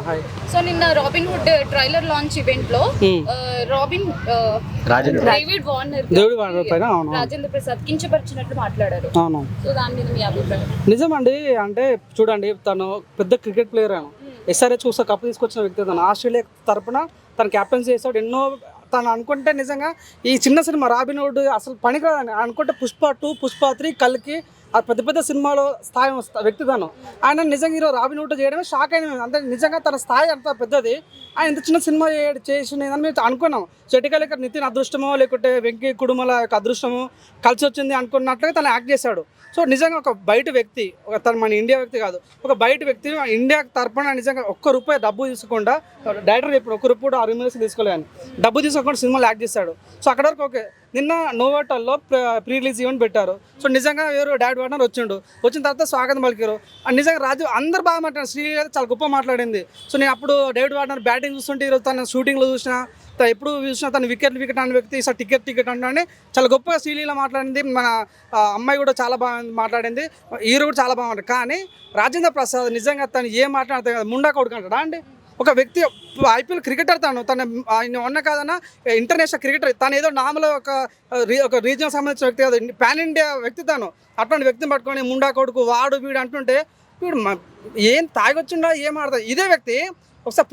Hi. So నిన్న robin hood trailer launch event లో robin David Warner పైన అవును రాజేంద్ర ప్రసాద్ కించపరిచినట్లు మాట్లాడారు. అవును సో దాని మీద మీ అభిప్రాయం? నిజమండి. అంటే చూడండి, తను పెద్ద క్రికెట్ ప్లేయర్ అను ఎస్ఆర్హెచ్ కోసం కప్పు తీసుకొచ్చిన వ్యక్తి. తను ఆస్ట్రేలియా తరపున తను క్యాప్టెన్సీ చేశాడు. ఎన్నో తను అనుకుంటే నిజంగా ఈ చిన్న సినిమా రాబిన్ హుడ్ అసలు పనికిరాదని అనుకుంటే పుష్ప 2, పుష్ప 3, కల్కి ఆ పెద్ద పెద్ద సినిమాలో స్థాయి వ్యక్తి తను. ఆయన నిజంగా ఈరోజు రాబిన్ హుడ్ చేయడమే షాక్ అయిన. అంటే నిజంగా తన స్థాయి అంత పెద్దది. ఆయన ఇంత చిన్న సినిమా చేసిందని మేము అనుకున్నాం. చెటికల్ ఇక్కడ నితిన్ అదృష్టమో లేకుంటే వెంకీ కుడుమల యొక్క అదృష్టమో కలిసి వచ్చింది అనుకున్నట్లుగా తను యాక్ట్ చేశాడు. సో నిజంగా ఒక బయట వ్యక్తి, తను మన ఇండియా వ్యక్తి కాదు, ఒక బయట వ్యక్తి ఇండియా తరపున నిజంగా ₹1 డబ్బు తీసుకోకుండా డైరెక్టర్ ఇప్పుడు ₹1 60 తీసుకోలేని డబ్బు తీసుకోకుండా సినిమాలు యాక్ట్ చేశాడు. సో అక్కడ వరకు ఓకే. నిన్న నోవాటల్లో ప్రీ రిలీజ్ ఈవెంట్ పెట్టారు. సో నిజంగా ఎవరు డేవిడ్ వార్నర్ వచ్చిన తర్వాత స్వాగతం పలికారు. నిజంగా రాజు అందరు బాగా మాట్లాడారు. శ్రీలీల చాలా గొప్ప మాట్లాడింది. సో నేను అప్పుడు డేవిడ్ వార్నర్ బ్యాటింగ్ చూస్తుంటే ఈరోజు తన షూటింగ్లో చూసిన, ఎప్పుడు చూసినా తను వికెట్ అనే వ్యక్తి సార్ టికెట్ అంటే చాలా గొప్పగా శ్రీలీల మాట్లాడింది. మన అమ్మాయి కూడా చాలా బాగా మాట్లాడింది. హీరో కూడా చాలా బాగా మాట్లాడు. కానీ రాజేంద్ర ప్రసాద్ నిజంగా తను ఏం మాట్లాడుతుంది, ముండా కొడుకు అంటాడా అండి? ఒక వ్యక్తి ఐపీఎల్ క్రికెటర్, తను ఆయన ఉన్న కాదన్నా ఇంటర్నేషనల్ క్రికెటర్. తను ఏదో నామలో ఒక రీజనల్ సంబంధించిన వ్యక్తి కాదు, పాన్ ఇండియా వ్యక్తి. తను అట్లాంటి వ్యక్తిని పట్టుకొని ముండా కొడుకు వాడు వీడు అంటుంటే వీడు ఏం తాగొచ్చిండా ఏం ఆడతాడు. ఇదే వ్యక్తి ఒకసారి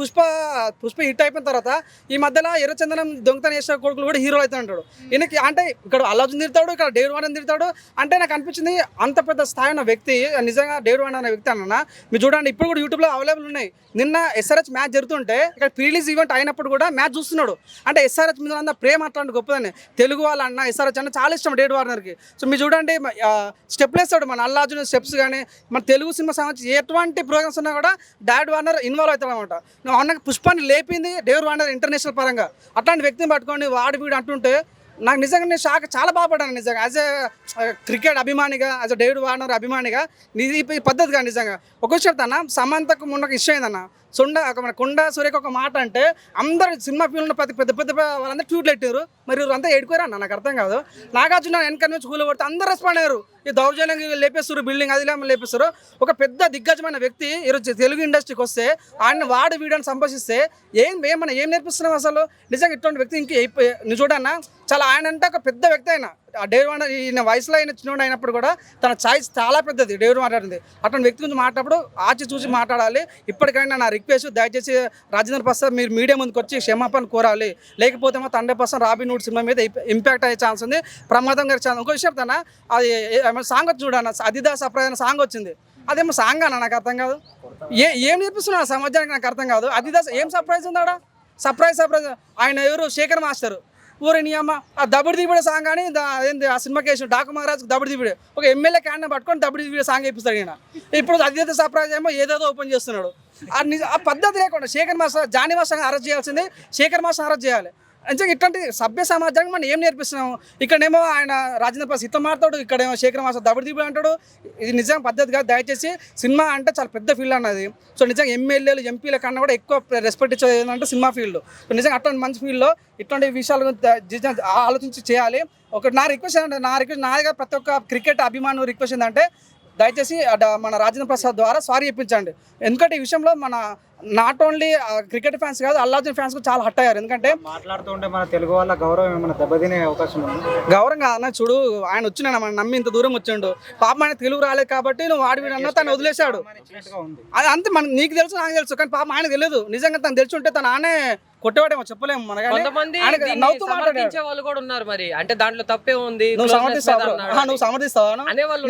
పుష్ప హిట్ అయిపోయిన తర్వాత ఈ మధ్యలో ఎర్రచందనం దొంగతనం చేసిన కొడుకులు కూడా హీరో అవుతా అంటాడు. ఈయనకి అంటే ఇక్కడ అల్లాజున్ తిడతాడు, ఇక్కడ డేవిడ్ వార్నర్ తిడతాడు. అంటే నాకు అనిపించింది అంత పెద్ద స్థాయి ఉన్న వ్యక్తి నిజంగా డేవిడ్ వార్నర్ అనే వ్యక్తి అన్న. మీరు చూడండి, ఇప్పుడు కూడా యూట్యూబ్లో అవైలబుల్ ఉన్నాయి. నిన్న ఎస్ఆర్హెచ్ మ్యాచ్ జరుగుతుంటే ఇక్కడ ప్రీ రిలీజ్ ఈవెంట్ అయినప్పుడు కూడా మ్యాచ్ చూస్తున్నాడు. అంటే ఎస్ఆర్హెచ్ మీద ఉన్న ప్రేమ అట్లాంటి గొప్పదని. తెలుగు వాళ్ళన్న ఎస్ఆర్హెచ్ అన్న చాలా ఇష్టం డేవిడ్ వార్నర్కి. సో మీరు చూడండి, స్టెప్లు వేస్తాడు మన అల్లాజున్ స్టెప్స్. కానీ మన తెలుగు సినిమా సంబంధించి ఎటువంటి ప్రోగ్రామ్స్ ఉన్నా కూడా డేవిడ్ వార్నర్ ఇన్వాల్వ్ అవుతాడు అనమాట. నువ్వు అన్న పుష్పాన్ని లేపింది డేవిడ్ వార్నర్ ఇంటర్నేషనల్ పరంగా. అట్లాంటి వ్యక్తిని పట్టుకొని వాడు వీడు అంటుంటే నాకు నిజంగా నేను షాక్, చాలా బాగుపడ్డాను నిజంగా. యాజ్ ఏ క్రికెట్ అభిమానిగా, యాజ్ అ డేవిడ్ వార్నర్ అభిమానిగా ఈ పద్ధతిగా నిజంగా. ఒక విషయం చెప్తాను, సమంతకు మొన్న ఇష్టం అయిందన్న. మన కొండ సూర్యకి ఒక మాట అంటే అందరు సినిమా ఫీల్డ్ పెద్ద వాళ్ళందరూ ట్వీట్లు పెట్టారు. మరి అంతా ఏడుకోరా అన్న, నాకు అర్థం కాదు. నాగార్జున వెనక నుంచి కూల పడితే అందరూ రెస్పాండ్ అయ్యారు. ఈ దౌర్జన్యంగా లేపేస్తారు, బిల్డింగ్ అది లేపేస్తారు. ఒక పెద్ద దిగ్గజమైన వ్యక్తి ఈరోజు తెలుగు ఇండస్ట్రీకి వస్తే ఆయన వాడు వీడియోని సంభాషిస్తే మనం ఏం నేర్పిస్తున్నాం అసలు? నిజంగా ఇటువంటి వ్యక్తి నువ్వు చూడన్నా, చాలా ఆయన అంటే ఒక పెద్ద వ్యక్తి. అయినా డేవిడ్ వార్నర్ ఈయన వయసులో అయిన చిన్నోడు అయినప్పుడు కూడా తన ఛాయిస్ చాలా పెద్దది. డేవిడ్ మాట్లాడింది అటువంటి వ్యక్తి గురించి మాట్లాడప్పుడు ఆచి చూసి మాట్లాడాలి. ఇప్పటికైనా నా రిక్వెస్ట్, దయచేసి రాజేంద్ర ప్రసాద్ మీరు మీడియా ముందుకు వచ్చి క్షమాపణ కోరాలి. లేకపోతే మా 100% రాబిన్ హుడ్ సినిమా మీద ఇంపాక్ట్ అయ్యే ఛాన్స్ ఉంది, ప్రమాదం గారి ఛాన్స్. ఇంకో విషయం తన అది సాంగ్ వచ్చి చూడన్న, అదిదాస్ అప్రాయణ సాంగ్ వచ్చింది. అదేమో సాంగ్ అన్న, నాకు అర్థం కాదు. ఏం నేర్పిస్తున్నా సమాజానికి నాకు అర్థం కాదు. అదిదాస్ ఏం సర్ప్రైజ్ ఉందాడా? సర్ప్రైజ్ ఆయన ఎవరు? శేఖర్ మాస్టర్ ఊరి నియమ ఆ దబుడు దిబిడే సాంగ్ అని ఏంది ఆ సినిమాకి వేసిన డాకు మహారాజ్ దబుడు దిబిడే ఒక ఎమ్మెల్యే క్యాండ్ పట్టుకొని దబుడు దిబిడే సాంగ్ వేపిస్తాడు ఈయన. ఇప్పుడు అదిదైతే సర్ప్రైజ్ ఏమో ఏదేదో ఓపెన్ చేస్తున్నాడు. ఆ పద్ధతి లేకుండా Sekhar master Jani master arrest చేయాల్సింది, శేఖర్ మాస్టర్ అరెస్ట్ చేయాలి. నిజంగా ఇట్లాంటి సభ్య సమాజానికి మనం ఏం నేర్పిస్తున్నాము? ఇక్కడేమో ఆయన రాజేంద్ర ప్రసాద్ హితం మాట్లాడు, ఇక్కడేమో శేఖర్ మాస్టర్ దబుడు దిబుడు అంటాడు. ఇది నిజంగా పద్ధతిగా. దయచేసి సినిమా అంటే చాలా పెద్ద ఫీల్డ్ అన్నది. సో నిజంగా ఎమ్మెల్యేలు ఎంపీల కన్నా కూడా ఎక్కువ రెస్పెక్ట్ ఇచ్చేది ఏంటంటే సినిమా ఫీల్డ్. సో నిజంగా అట్లాంటి మంచి ఫీల్డ్లో ఇట్లాంటి విషయాల గురించి ఆలోచించి చేయాలి. నా రిక్వెస్ట్ నాదిగా ప్రతి ఒక్క క్రికెట్ అభిమాను రిక్వెస్ట్ ఏంటంటే దయచేసి మన రాజేంద్ర ప్రసాద్ ద్వారా సారీ చెప్పించండి. ఎందుకంటే ఈ విషయంలో మన నాట్ ఓన్లీ క్రికెట్ ఫ్యాన్స్ కాదు, అల్లార్జున్ ఫ్యాన్స్ కూడా చాలా హట్ అయ్యారు. ఎందుకంటే మాట్లాడుతుంటే మన తెలుగు వాళ్ళ గౌరవం ఏమైనా దెబ్బతినే అవకాశం ఉంది. గౌరవం కాదన్న, చూడు ఆయన వచ్చిన మనం నమ్మి ఇంత దూరం వచ్చిండు. పాపం ఆయన తెలుగు రాలేదు కాబట్టి నువ్వు వాడివిడన్నా తను వదిలేశాడు. అది అంతే, నీకు తెలుసు, నాకు తెలుసు. కానీ పాపం ఆయన తెలియదు. నిజంగా తను తెలిసి ఉంటే తను ఆనే కొట్టేవాడేమో చెప్పలేము. మన వాళ్ళు కూడా ఉన్నారు. మరి అంటే దాంట్లో తప్పే ఉంది. నువ్వు సమర్థిస్తావా?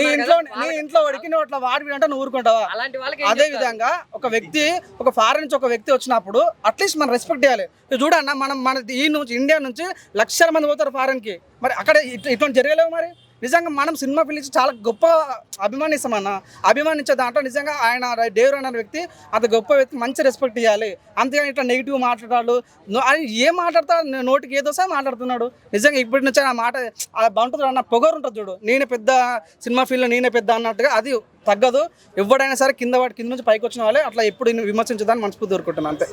నీ ఇంట్లో వడికి నువ్వు అట్లా వాడి అంటే నువ్వు ఊరుకుంటావా? అలాంటి వాళ్ళకి అదే విధంగా ఒక వ్యక్తి, ఒక ఫారెన్ నుంచి ఒక వ్యక్తి వచ్చినప్పుడు అట్లీస్ట్ మనం రెస్పెక్ట్ చేయాలి. చూడన్న, మన ఈ నుంచి ఇండియా నుంచి లక్షల మంది పోతారు ఫారెన్కి. మరి అక్కడ ఇటువంటి జరగలేవు. మరి నిజంగా మనం సినిమా పిలిచి చాలా గొప్ప అభిమానించే దాంట్లో నిజంగా ఆయన డేవిడ్ అనే వ్యక్తి అంత గొప్ప వ్యక్తి, మంచి రెస్పెక్ట్ ఇవ్వాలి. అంతేగాని ఇట్లా నెగిటివ్ మాట్లాడాడు. ఆయన ఏం మాట్లాడతా నోటికి ఏదో సార్ మాట్లాడుతున్నాడు. నిజంగా ఇప్పటి నుంచి ఆ మాట బాగుంటుంది అన్న, పొగరు ఉంటుంది చూడు. నేనే పెద్ద సినిమా ఫీల్డ్లో నేనే పెద్ద అన్నట్టుగా అది తగ్గదు. ఎవడైనా సరే కింద నుంచి పైకి వచ్చిన వాళ్ళే అట్లా ఎప్పుడు విమర్శించదాన్ని మనస్ఫూర్తి కోరుకుంటున్నాను అంతే.